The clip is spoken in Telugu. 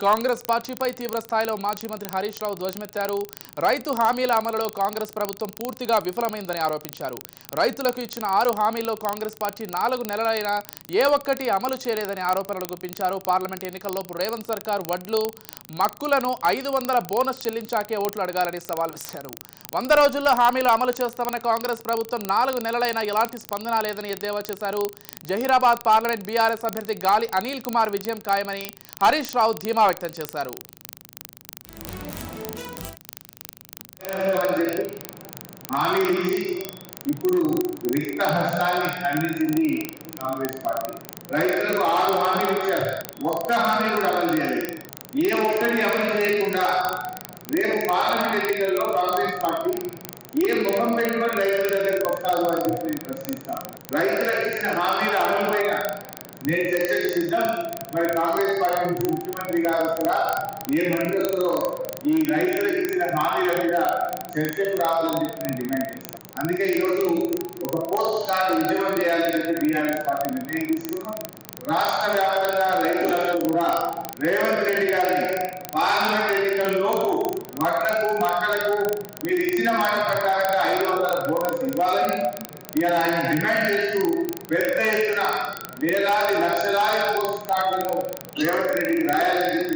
కాంగ్రెస్ పార్టీపై తీవ్ర స్థాయిలో మాజీ మంత్రి హరీష్ రావు ధ్వజమెత్తారు. రైతు హామీల అమలులో కాంగ్రెస్ ప్రభుత్వం పూర్తిగా విఫలమైందని ఆరోపించారు. రైతులకు ఇచ్చిన 6 హామీల్లో కాంగ్రెస్ పార్టీ 4 నెలలైనా ఏ ఒక్కటి అమలు చేయలేదని ఆరోపణలు గుప్పించారు. పార్లమెంట్ ఎన్నికల్లోపు రేవంత్ సర్కార్ వడ్లు మక్కులను 500 బోనస్ చెల్లించాకే ఓట్లు అడగాలని సవాల్ విసిరారు. 100 రోజుల్లో హామీలు అమలు చేస్తామన్న కాంగ్రెస్ ప్రభుత్వం 4 నెలలైనా ఎలాంటి స్పందన లేదని ఎద్దేవా చేశారు. జహీరాబాద్ పార్లమెంట్ బీఆర్ఎస్ అభ్యర్థి గాలి అనిల్ కుమార్ విజయం ఖాయమని హరీష్ రావు ధీమా వ్యక్తం చేశారు. ఇప్పుడు రిక్త హస్తాన్ని అందించింది కాంగ్రెస్ పార్టీ. రైతులకు 6 హామీలు ఇచ్చారు, ఒక్క హామీ కూడా అమలు చేయాలి. ఏ ఒక్కటి అమలు చేయకుండా రేపు పార్లమెంట్ ఎన్నికల్లో కాంగ్రెస్ పార్టీ ఏ ముఖం పెట్టుకొని రైతుల దగ్గరకు వస్తారు అని చెప్పి ప్రశ్నిస్తాం. రైతులకు ఇచ్చిన హామీల అమలు పైన నేను చర్చకు సిద్ధం. మరి కాంగ్రెస్ పార్టీ నుంచి ముఖ్యమంత్రి గారు కూడా ఏ మంత్రులతో ఈ రైతులకు ఇచ్చిన హామీల మీద చర్చకు రావాలని చెప్పి నేను డిమాండ్ చేస్తాను. అందుకే ఈరోజు ఒక పోస్ట్ కార్డు ఉద్యమం చేయాలని చెప్పి బీఆర్ఎస్ పార్టీ నిర్ణయం తీసుకున్నాం. రాష్ట్ర వ్యాప్తంగా రైతులందరూ కూడా రేవంత్ రెడ్డి గారిని పార్లమెంట్ ఎన్నికల్లోపు వడ్లకు మక్కలకు మీరు ఇచ్చిన మాట ప్రకారంగా 500 బోనస్ ఇవ్వాలని ఇలా ఆయన డిమాండ్ చేస్తూ పెద్ద ఎత్తున వేలాది లక్షలాది పోస్ట్ కార్డులను రేవంత్ రెడ్డికి రాయాలని చెప్పి